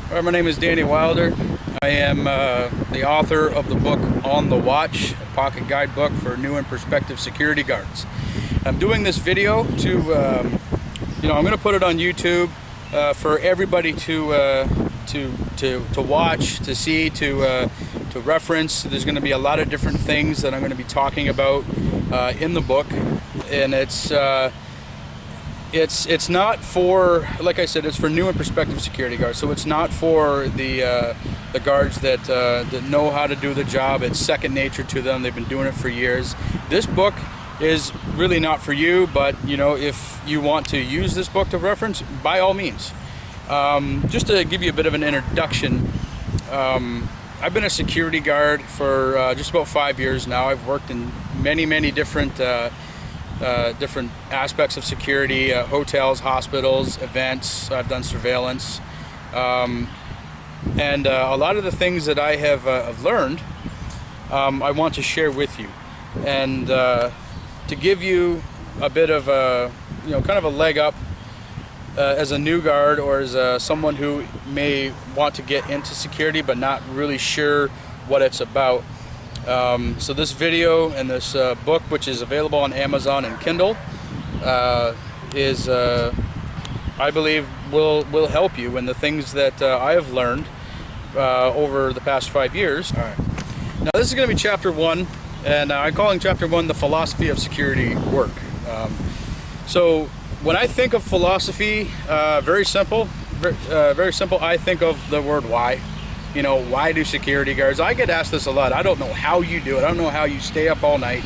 Hi, my name is Danny Wilder. I am the author of the book On the Watch, a pocket guidebook for new and prospective security guards. I'm doing this video to, I'm going to put it on YouTube for everybody to watch, to see, to reference. There's going to be a lot of different things that I'm going to be talking about in the book, and it's not for, like I said, it's for new and prospective security guards. So it's not for the guards that know how to do the job. It's second nature to them. They've been doing it for years. This book is really not for you, but if you want to use this book to reference, by all means. Just to give you a bit of an introduction, I've been a security guard for just about 5 years now. I've worked in many different aspects of security, hotels, hospitals, events. I've done surveillance, and a lot of the things that I have learned, I want to share with you, and to give you a bit of a, kind of a leg up as a new guard, or as someone who may want to get into security but not really sure what it's about. So this video and this book, which is available on Amazon and Kindle, is I believe will help you in the things that I have learned over the past 5 years. All right. Now this is going to be chapter 1, and I'm calling chapter 1 the philosophy of security work. So when I think of philosophy, very simple. I think of the word why. Why do security guards? I get asked this a lot. I don't know how you do it. I don't know how you stay up all night.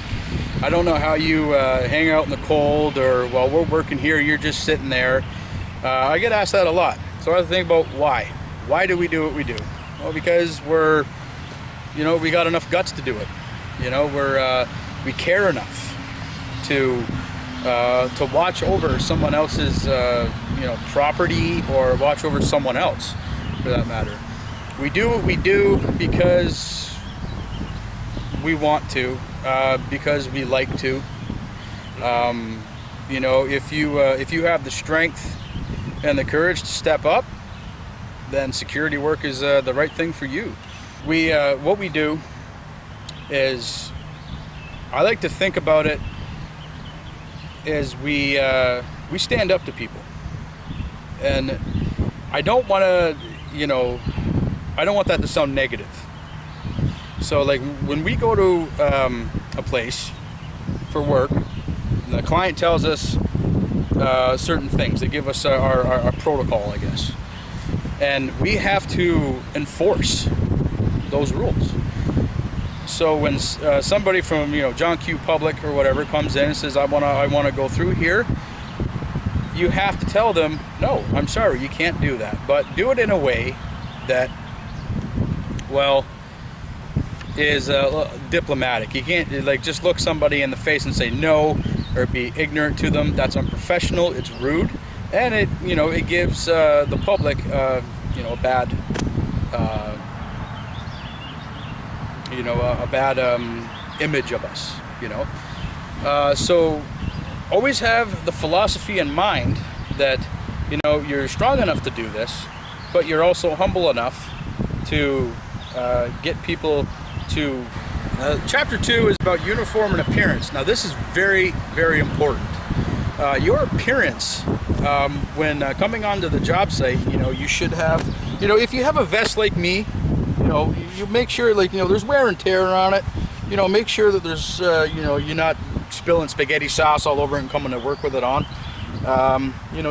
I don't know how you hang out in the cold, or while we're working here, you're just sitting there. I get asked that a lot. So I think about why. Why do we do what we do? Well, because we got enough guts to do it. We care enough to watch over someone else's, property, or watch over someone else, for that matter. We do what we do because we want to, because we like to. If you have the strength and the courage to step up, then security work is the right thing for you. What we do is, I like to think about it as we stand up to people, and I don't want to, I don't want that to sound negative. So like when we go to a place for work, the client tells us certain things. They give us our protocol, I guess. And we have to enforce those rules. So when somebody from John Q. Public or whatever comes in and says, I want to go through here, you have to tell them, no, I'm sorry, you can't do that. But do it in a way that, is diplomatic. You can't just look somebody in the face and say no, or be ignorant to them. That's unprofessional. It's rude, and it gives the public a bad image of us. So always have the philosophy in mind that you're strong enough to do this, but you're also humble enough to get people to... Chapter 2 is about uniform and appearance. Now this is very important. Your appearance when coming onto the job site, you should have, if you have a vest like me, you make sure there's wear and tear on it. Make sure that there's you're not spilling spaghetti sauce all over and coming to work with it on.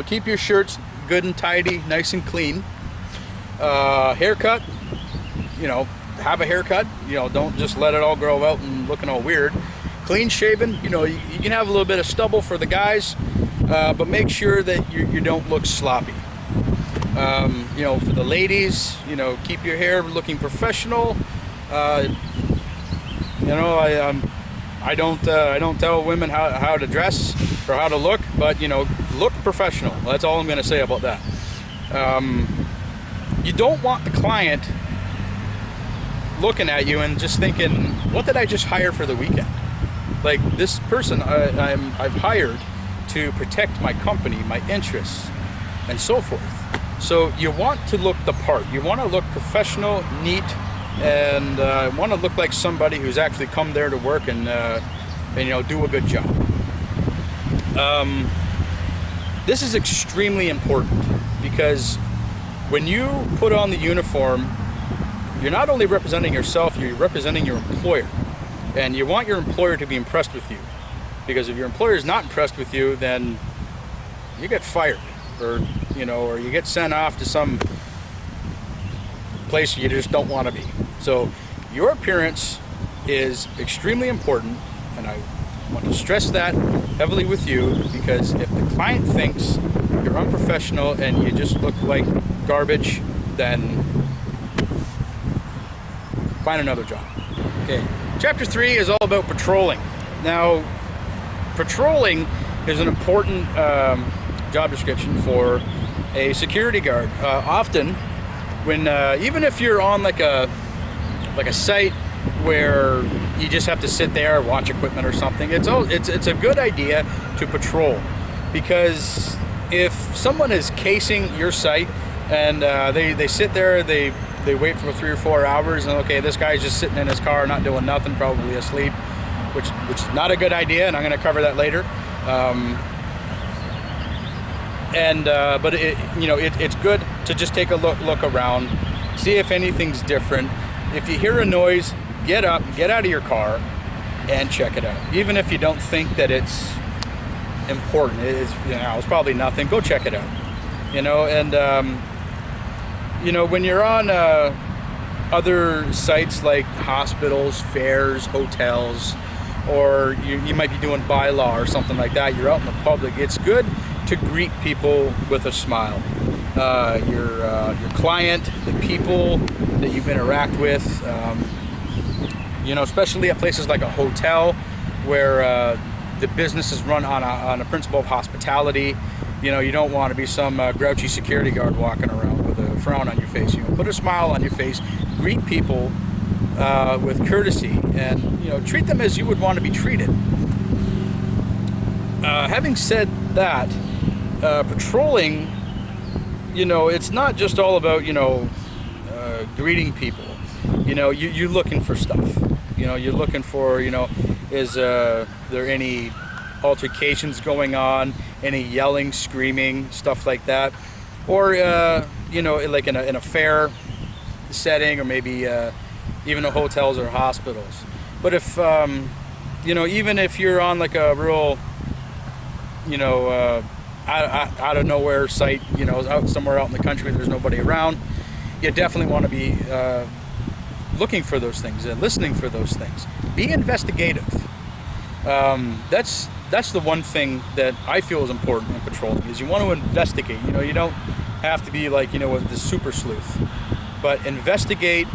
Keep your shirts good and tidy, nice and clean. Haircut, have a haircut. Don't just let it all grow out and looking all weird. Clean shaven. You can have a little bit of stubble for the guys, but make sure that you don't look sloppy. For the ladies, keep your hair looking professional. I don't tell women how to dress or how to look, but look professional. That's all I'm going to say about that. You don't want the client looking at you and just thinking, what did I just hire for the weekend? Like, this person I've hired to protect my company, my interests, and so forth. So you want to look the part. You want to look professional, neat, and want to look like somebody who's actually come there to work and you know, do a good job. This is extremely important because when you put on the uniform, you're not only representing yourself, you're representing your employer. And you want your employer to be impressed with you. Because if your employer is not impressed with you, then you get fired. Or, you know, or you get sent off to some place you just don't want to be. So your appearance is extremely important, and I want to stress that heavily with you, because if the client thinks you're unprofessional and you just look like garbage, then find another job. Okay, chapter 3 is all about patrolling. Now, patrolling is an important job description for a security guard. Often, when even if you're on like a site where you just have to sit there, watch equipment or something, it's a good idea to patrol, because if someone is casing your site and they sit there, they wait for 3 or 4 hours, and okay, this guy's just sitting in his car not doing nothing, probably asleep, which is not a good idea, and I'm going to cover that later. But it's good to just take a look around, see if anything's different. If you hear a noise, get up, get out of your car, and check it out. Even if you don't think that it's important, it's probably nothing. Go check it out. And when you're on other sites like hospitals, fairs, hotels, or you might be doing bylaw or something like that, you're out in the public, it's good to greet people with a smile. Your client, the people that you interact with, especially at places like a hotel where the business is run on a principle of hospitality. You don't want to be some grouchy security guard walking around with a frown on your face. Put a smile on your face, greet people with courtesy, and treat them as you would want to be treated. Having said that, patrolling, it's not just all about greeting people. You're looking for stuff. You're looking for is there any altercations going on, any yelling, screaming, stuff like that, or like in a fair setting, or maybe even at hotels or hospitals. But if even if you're on like a real out of nowhere site, out somewhere out in the country, there's nobody around, you definitely want to be looking for those things and listening for those things. Be investigative. That's the one thing that I feel is important in patrolling, is you want to investigate. You don't have to be like, with the super sleuth, but investigate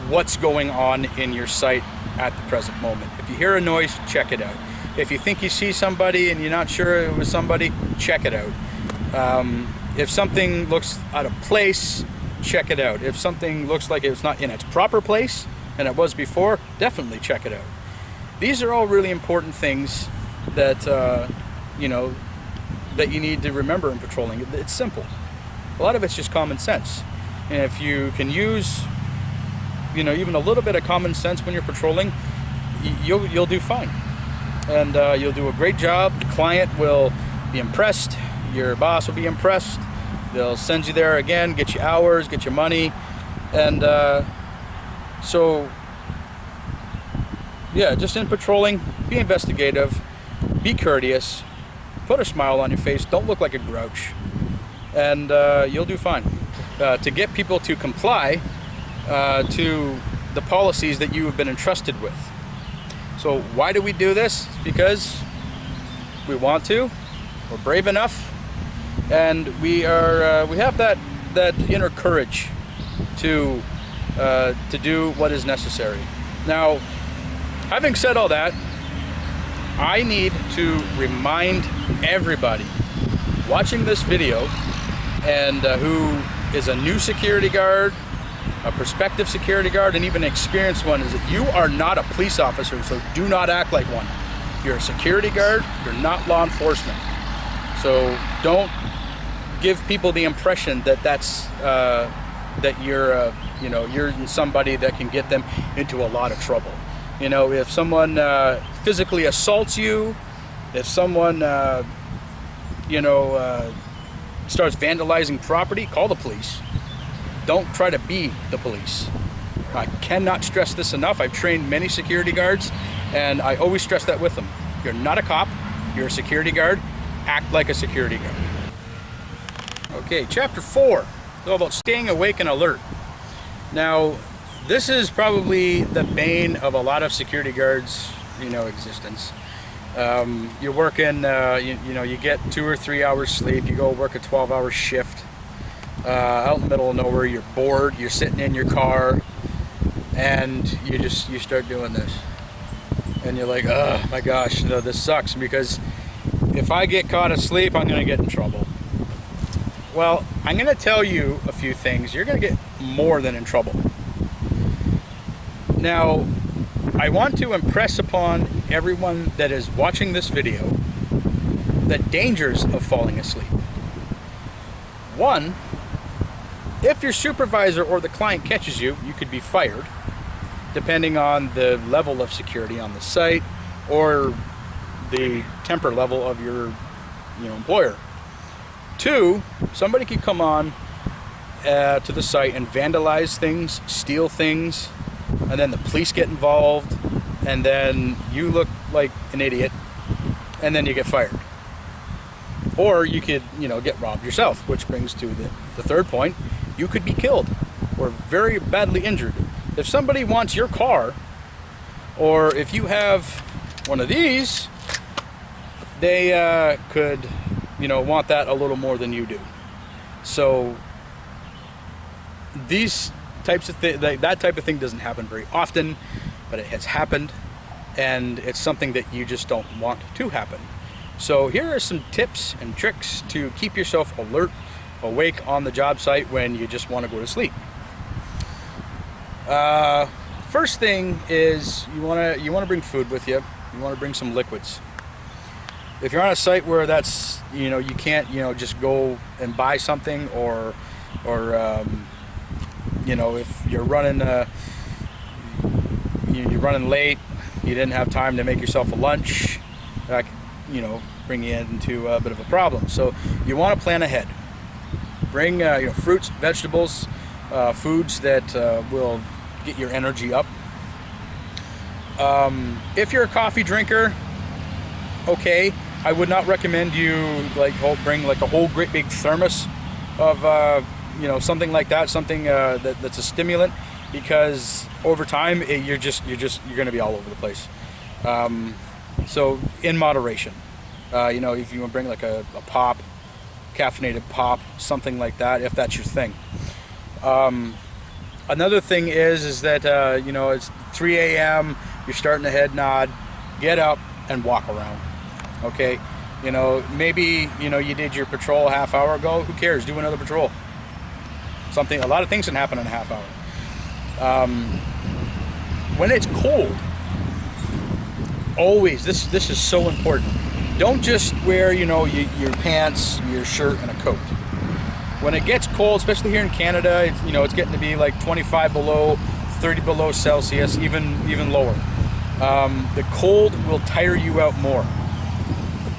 what's going on in your site at the present moment. If you hear a noise, check it out. If you think you see somebody and you're not sure it was somebody, check it out. If something looks out of place, check it out. If something looks like it's not in its proper place and it was before, definitely check it out. These are all really important things that that you need to remember in patrolling. It's simple. A lot of it's just common sense, and if you can use even a little bit of common sense when you're patrolling, you'll do fine, and you'll do a great job. The client will be impressed. Your boss will be impressed. They'll send you there again, get you hours, get you money, and just in patrolling, be investigative, be courteous, put a smile on your face, don't look like a grouch, and you'll do fine. To get people to comply to the policies that you have been entrusted with. So why do we do this? It's because we want to, we're brave enough, and we have that inner courage to do what is necessary. Now, having said all that, I need to remind everybody watching this video and who is a new security guard, a prospective security guard, and even an experienced one, is that you are not a police officer, so do not act like one. You're a security guard, you're not law enforcement. So don't give people the impression that that you're you're somebody that can get them into a lot of trouble. You know, if someone physically assaults you, if someone starts vandalizing property, call the police. Don't try to be the police. I cannot stress this enough. I've trained many security guards, and I always stress that with them. You're not a cop, you're a security guard. Act like a security guard. Okay, chapter 4 is all about staying awake and alert. Now, this is probably the bane of a lot of security guards, existence. You're working, you get 2 or 3 hours sleep, you go work a 12-hour shift out in the middle of nowhere, you're bored, you're sitting in your car, and you start doing this. And you're like, oh my gosh, this sucks, because if I get caught asleep, I'm going to get in trouble. Well, I'm going to tell you a few things. You're going to get more than in trouble. Now, I want to impress upon everyone that is watching this video the dangers of falling asleep. One, if your supervisor or the client catches you, you could be fired, depending on the level of security on the site or the temper level of your employer. Two, somebody could come on to the site and vandalize things, steal things, and then the police get involved, and then you look like an idiot, and then you get fired. Or you could, get robbed yourself, which brings to the third point. You could be killed or very badly injured. If somebody wants your car, or if you have one of these, they could want that a little more than you do. So these types of that type of thing doesn't happen very often, but it has happened, and it's something that you just don't want to happen. So here are some tips and tricks to keep yourself alert, awake on the job site when you just want to go to sleep. First thing is you want to bring food with you. You want to bring some liquids. If you're on a site where that's you can't just go and buy something, or if you're running you're running late, you didn't have time to make yourself a lunch, that could bring you into a bit of a problem. So you want to plan ahead. Bring fruits, vegetables, foods that will get your energy up. If you're a coffee drinker, okay, I would not recommend you bring a whole great big thermos of something like that, something that's a stimulant, because over time you're going to be all over the place. So in moderation, if you want to bring a pop, caffeinated pop, something like that, if that's your thing. Another thing is that it's 3 a.m. You're starting to head nod. Get up and walk around. Okay, maybe you did your patrol a half hour ago. Who cares? Do another patrol. A lot of things can happen in a half hour. When it's cold, always this is so important. Don't just wear your pants, your shirt, and a coat. When it gets cold, especially here in Canada, it's getting to be like 25 below, 30 below Celsius, even lower. The cold will tire you out more,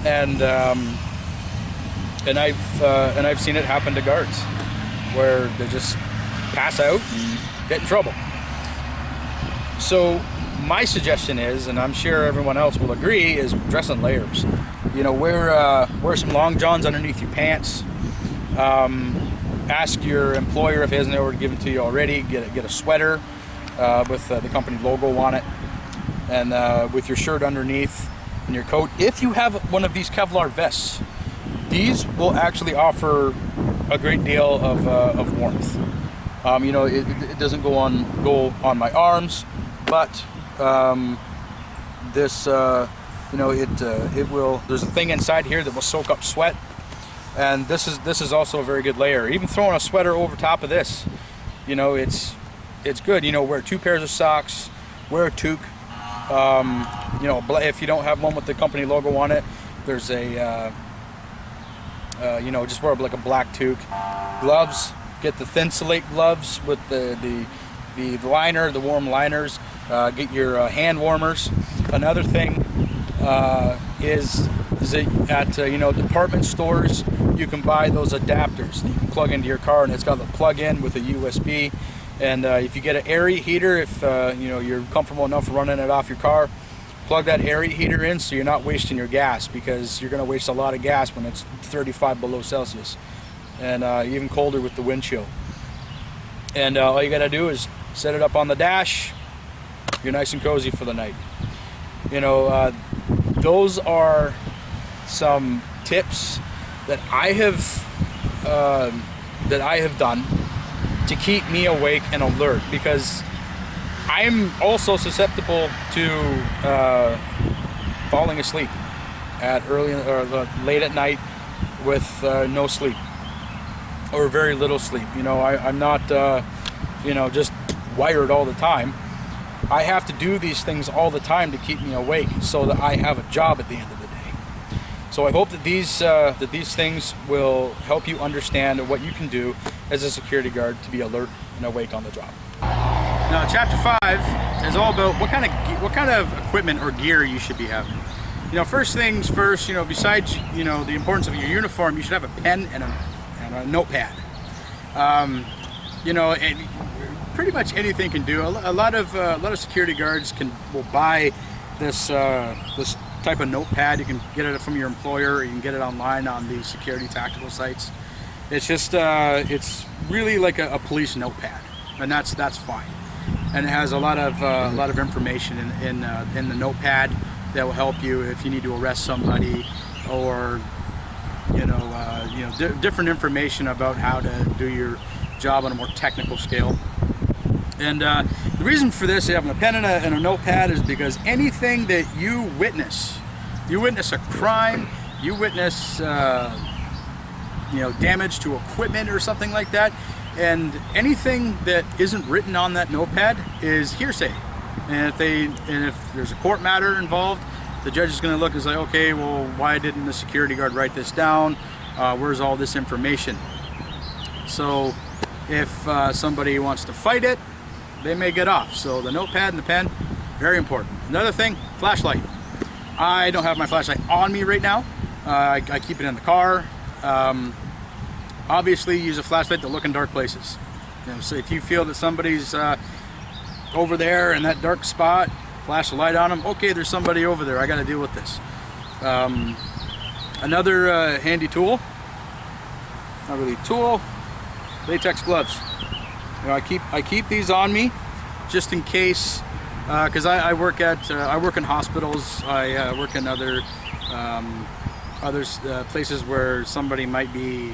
and I've seen it happen to guards where they just pass out and get in trouble. So my suggestion is, and I'm sure everyone else will agree, is dress in layers. Wear some long johns underneath your pants. Ask your employer if he hasn't already given to you already. Get a sweater with the company logo on it, and with your shirt underneath and your coat. If you have one of these Kevlar vests, these will actually offer a great deal of warmth. It doesn't go on my arms, but this it will. There's a thing inside here that will soak up sweat, and this is also a very good layer. Even throwing a sweater over top of this, it's good. Wear 2 pairs of socks, wear a toque. If you don't have one with the company logo on it, there's a You know, just wear like a black toque. Gloves, get the thin slate gloves with the liner, the warm liners. Get your hand warmers. Another thing is that at you know, department stores, you can buy those adapters that you can plug into your car, and it's got the plug-in with a USB. And if you get an area heater, if you know, you're comfortable enough running it off your car, plug that area heater in so you're not wasting your gas, because you're going to waste a lot of gas when it's 35 below Celsius, and even colder with the wind chill. And all you got to do is set it up on the dash. You're nice and cozy for the night. You know, those are some tips that I have done to keep me awake and alert, because I'm also susceptible to falling asleep at early or late at night with no sleep or very little sleep. You know, I'm not you know, just wired all the time. I have to do these things all the time to keep me awake, so that I have a job at the end of the day. So I hope that these things will help you understand what you can do as a security guard to be alert and awake on the job. Now, chapter 5 is all about what kind of equipment or gear you should be having. You know, first things first. You know, besides, you know, the importance of your uniform, you should have a pen and a notepad. You know, pretty much anything can do. A lot of security guards will buy this this type of notepad. You can get it from your employer, or you can get it online on the security tactical sites. It's just it's really like a police notepad, and that's fine. And it has a lot of information in the notepad that will help you if you need to arrest somebody, or you know, different information about how to do your job on a more technical scale. And the reason for this, having a pen and a notepad, is because anything that you witness a crime, you witness you know, damage to equipment or something like that, and anything that isn't written on that notepad is hearsay. And if there's a court matter involved, the judge is going to look and say, okay, well, why didn't the security guard write this down? Where's all this information? So if somebody wants to fight it, they may get off. So the notepad and the pen, very important. Another thing, flashlight. I don't have my flashlight on me right now. I keep it in the car. Obviously, use a flashlight to look in dark places. You know, so if you feel that somebody's over there in that dark spot, flash a light on them. Okay, there's somebody over there. I got to deal with this. Another handy tool, not really a tool, latex gloves. You know, I keep these on me just in case, because I work in hospitals. I work in other places where somebody might be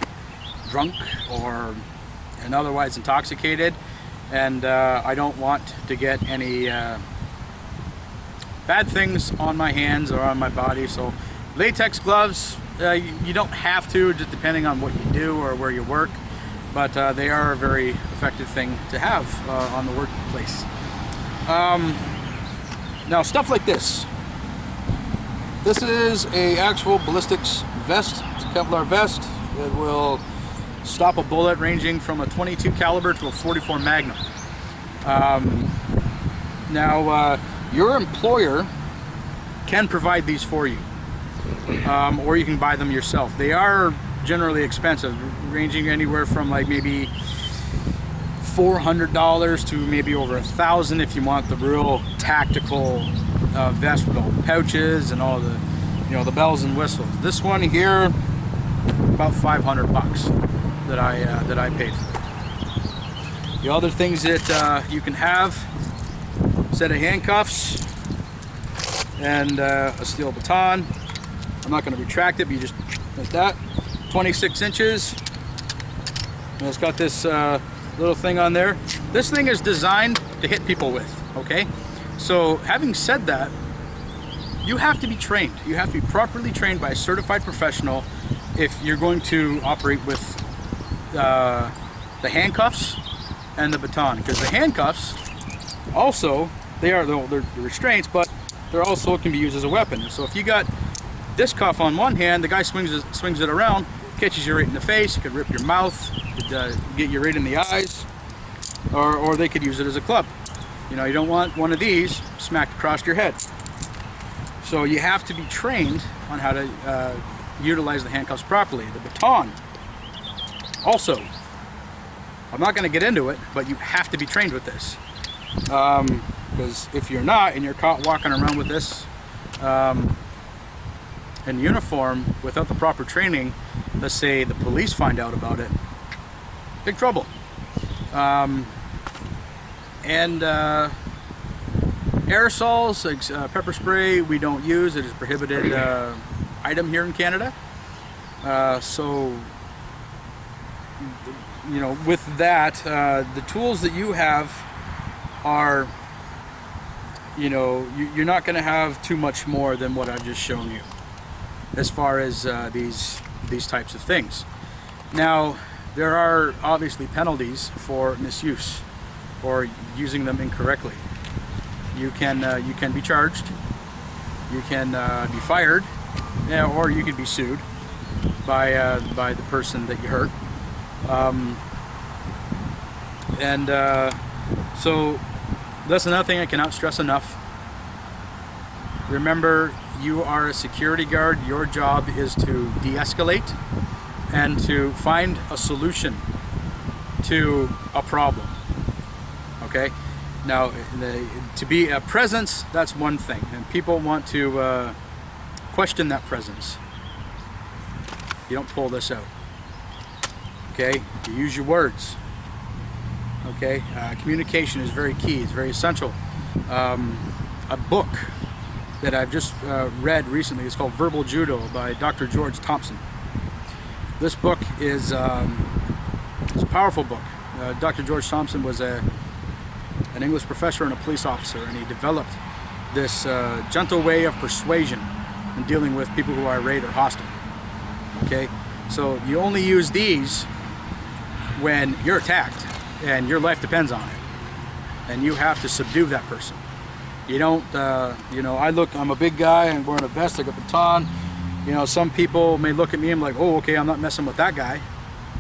drunk or otherwise intoxicated, and I don't want to get any bad things on my hands or on my body. So latex gloves, you don't have to, just depending on what you do or where you work, but they are a very effective thing to have on the workplace. Now, stuff like this. This is a actual ballistics vest. It's a Kevlar vest. It will stop a bullet ranging from a 22 caliber to a 44 Magnum. Now, your employer can provide these for you, or you can buy them yourself. They are generally expensive, ranging anywhere from like maybe $400 to maybe over $1,000 if you want the real tactical vest with all the pouches and all the, you know, the bells and whistles. This one here, about $500 that I paid for. The other things that you can have: set of handcuffs and a steel baton. I'm not going to retract it, but you just like that. 26 inches. And it's got this little thing on there. This thing is designed to hit people with, okay? So having said that, you have to be trained. You have to be properly trained by a certified professional if you're going to operate with the handcuffs and the baton, because the handcuffs also, they're restraints, but they're also can be used as a weapon. So if you got this cuff on one hand, the guy swings it around, catches you right in the face, it could rip your mouth, it could get you right in the eyes, or they could use it as a club. You know, you don't want one of these smacked across your head. So you have to be trained on how to utilize the handcuffs properly. The baton, also, I'm not going to get into it, but you have to be trained with this. Because if you're not, and you're caught walking around with this in uniform without the proper training, let's say the police find out about it, big trouble. Aerosols, like pepper spray, we don't use. It is a prohibited item here in Canada. So, you know, with that, the tools that you have are, you know, you're not going to have too much more than what I've just shown you as far as these types of things. Now, there are obviously penalties for misuse or using them incorrectly. You can be charged, you can be fired, yeah, or you can be sued by the person that you hurt. So that's another thing I cannot stress enough. Remember, you are a security guard. Your job is to de-escalate and to find a solution to a problem. Okay? Now, to be a presence, that's one thing, and people want to question that presence. You don't pull this out. Okay? You use your words. Okay? Communication is very key. It's very essential. A book that I've just read recently is called Verbal Judo by Dr. George Thompson. This book is it's a powerful book. Dr. George Thompson was an English professor and a police officer, and he developed this gentle way of persuasion in dealing with people who are irate or hostile. Okay? So you only use these when you're attacked and your life depends on it, and you have to subdue that person. You don't, you know, I'm a big guy and wearing a vest, like a baton. You know, some people may look at me and be like, oh, okay, I'm not messing with that guy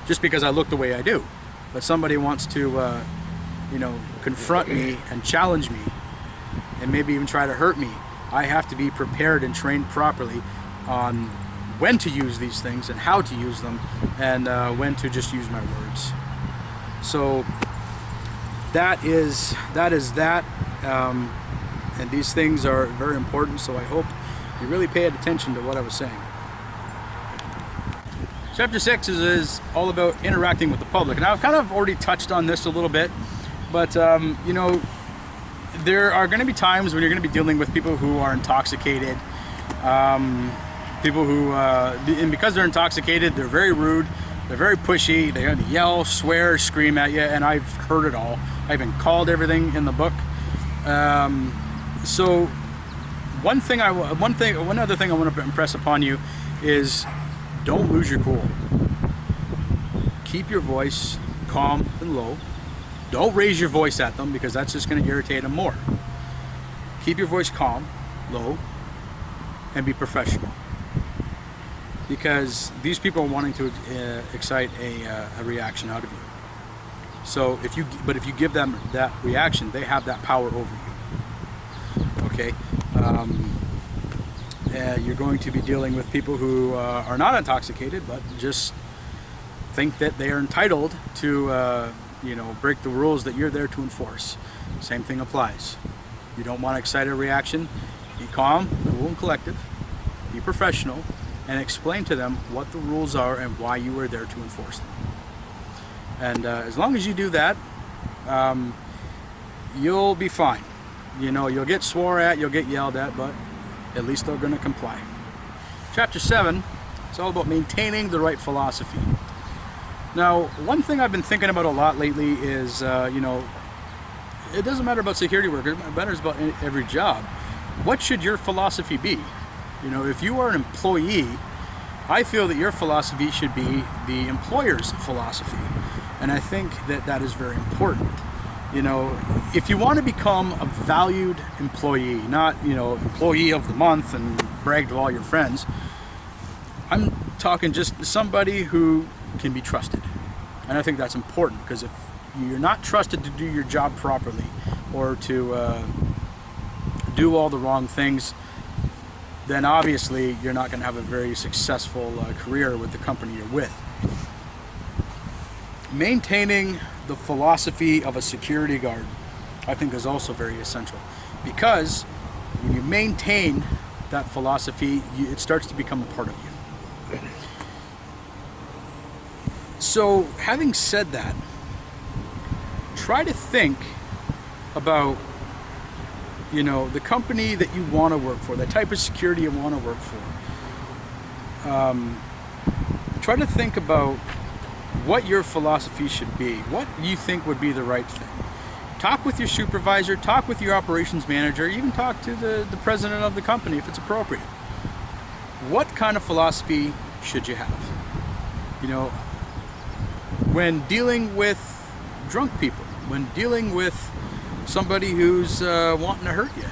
just because I look the way I do. But somebody wants to, you know, confront me and challenge me and maybe even try to hurt me. I have to be prepared and trained properly on when to use these things and how to use them, and when to just use my words. So that is that. And these things are very important, so I hope you really paid attention to what I was saying. Chapter 6 is all about interacting with the public. And I've kind of already touched on this a little bit, but you know, there are going to be times when you're going to be dealing with people who are intoxicated, people who, and because they're intoxicated, they're very rude, they're very pushy, they're going to yell, swear, scream at you, and I've heard it all. I even called everything in the book. So one other thing I want to impress upon you is don't lose your cool. Keep your voice calm and low. Don't raise your voice at them, because that's just going to irritate them more. Keep your voice calm, low, and be professional. Because these people are wanting to excite a reaction out of you. So if you give them that reaction, they have that power over you. Okay, you're going to be dealing with people who are not intoxicated, but just think that they are entitled to, you know, break the rules that you're there to enforce. Same thing applies. You don't want to excite a reaction. Be calm, cool, and collective. Be professional, and explain to them what the rules are and why you are there to enforce them. And as long as you do that, you'll be fine. You know, you'll get swore at, you'll get yelled at, but at least they're going to comply. Chapter 7, it's all about maintaining the right philosophy. Now, one thing I've been thinking about a lot lately is, you know, it doesn't matter about security workers, it matters about every job. What should your philosophy be? You know, if you are an employee, I feel that your philosophy should be the employer's philosophy. And I think that that is very important. You know, if you want to become a valued employee, not, you know, employee of the month and brag to all your friends, I'm talking just somebody who can be trusted. And I think that's important, because if you're not trusted to do your job properly, or to do all the wrong things, then obviously you're not going to have a very successful career with the company you're with. Maintaining the philosophy of a security guard, I think, is also very essential, because when you maintain that philosophy, it starts to become a part of you. So, having said that, try to think about, you know, the company that you want to work for, the type of security you want to work for. Try to think about what your philosophy should be, what you think would be the right thing. Talk with your supervisor, talk with your operations manager, even talk to the president of the company if it's appropriate. What kind of philosophy should you have? You know, when dealing with drunk people, when dealing with somebody who's wanting to hurt you,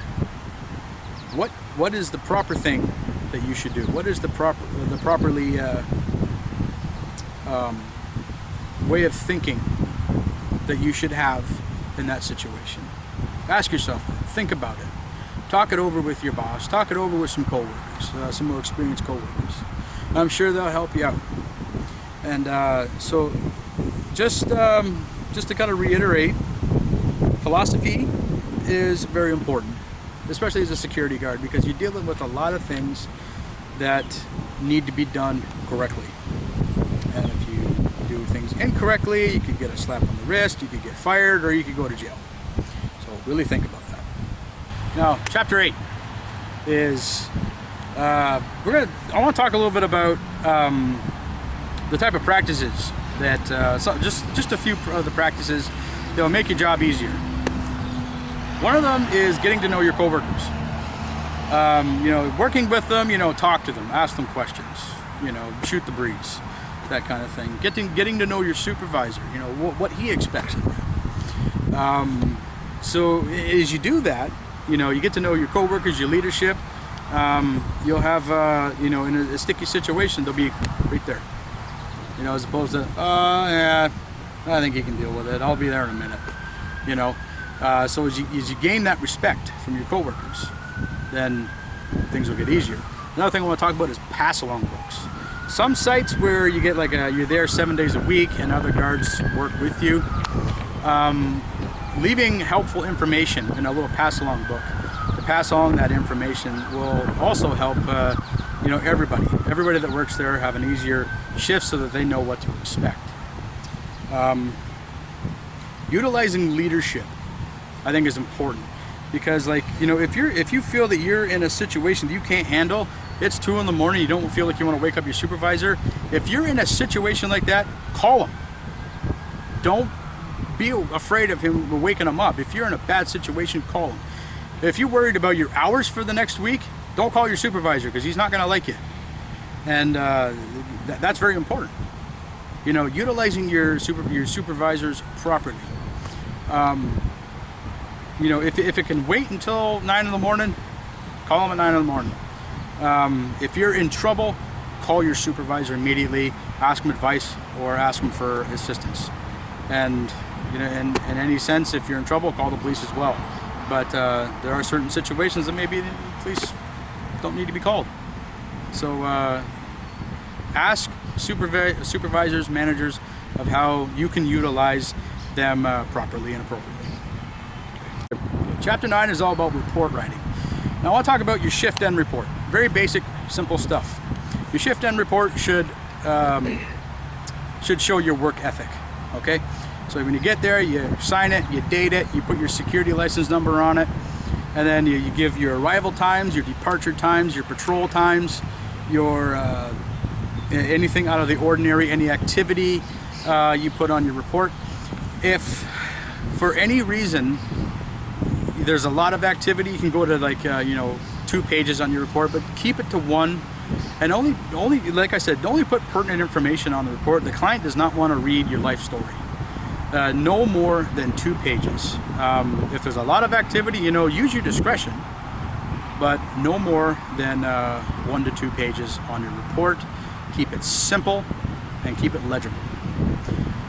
what is the proper thing that you should do? What is the properly way of thinking that you should have in that situation? Ask yourself, think about it, talk it over with your boss, talk it over with some coworkers, some more experienced coworkers. I'm sure they'll help you out. And so just to kind of reiterate, philosophy is very important, especially as a security guard, because you're dealing with a lot of things that need to be done correctly. And if you do things incorrectly, you could get a slap on the wrist, you could get fired, or you could go to jail. So really think about that. Now, chapter 8 is I want to talk a little bit about the type of practices that just a few of the practices that will make your job easier. One of them is getting to know your coworkers. You know, working with them, you know, talk to them, ask them questions, you know, shoot the breeze, that kind of thing. Getting to know your supervisor, you know, what he expects of you. So as you do that, you know, you get to know your coworkers, your leadership. You'll have, you know, in a sticky situation, they'll be right there. You know, as opposed to, yeah, I think he can deal with it, I'll be there in a minute. You know, so as you gain that respect from your coworkers, then things will get easier. Another thing I want to talk about is pass-along books. Some sites where you get like you're there 7 days a week and other guards work with you, leaving helpful information in a little pass-along book to pass on that information will also help you know, everybody that works there have an easier shift so that they know what to expect. Utilizing leadership, I think, is important, because, like, you know, if you feel that you're in a situation that you can't handle, it's 2 in the morning, you don't feel like you want to wake up your supervisor. If you're in a situation like that, call him. Don't be afraid of him waking him up. If you're in a bad situation, call him. If you're worried about your hours for the next week, don't call your supervisor, because he's not going to like you. And that's very important. You know, utilizing your supervisors properly. You know, if it can wait until 9 in the morning, call him at 9 in the morning. If you're in trouble, call your supervisor immediately, ask him advice or ask him for assistance. And, you know, in any sense, if you're in trouble, call the police as well. But there are certain situations that maybe the police don't need to be called. So ask supervisors, managers, of how you can utilize them properly and appropriately. Chapter 9 is all about report writing. Now I want to talk about your shift end report. Very basic, simple stuff. Your shift end report should show your work ethic. Okay, so when you get there, you sign it, you date it, you put your security license number on it, and then you give your arrival times, your departure times, your patrol times, your anything out of the ordinary, any activity you put on your report. If for any reason there's a lot of activity, you can go to, like, you know, 2 pages on your report, but keep it to 1. And only, like I said, only put pertinent information on the report. The client does not want to read your life story. No more than 2 pages. If there's a lot of activity, you know, use your discretion, but no more than 1 to 2 pages on your report. keep it simple and keep it legible.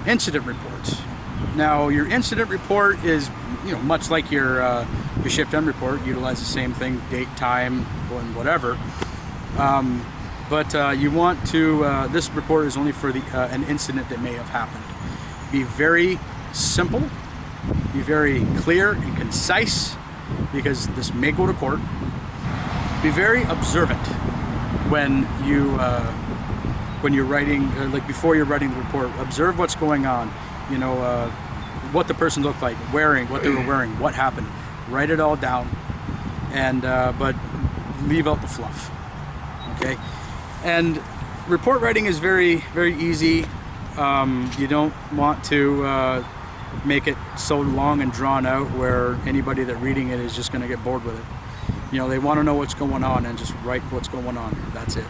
Incident reports. Now, your incident report is, much like your shift end report. Utilize the same thing: date, time, and whatever. But you want to. This report is only for an incident that may have happened. Be very simple. Be very clear and concise, because this may go to court. Be very observant when you're writing, like before you're writing the report. Observe what's going on. What the person looked like, what they were wearing, what happened. Write it all down, and but leave out the fluff. Okay, and report writing is very, very easy. You don't want to make it so long and drawn out where anybody that reading it is just going to get bored with it. They want to know what's going on, and just write what's going on. That's it.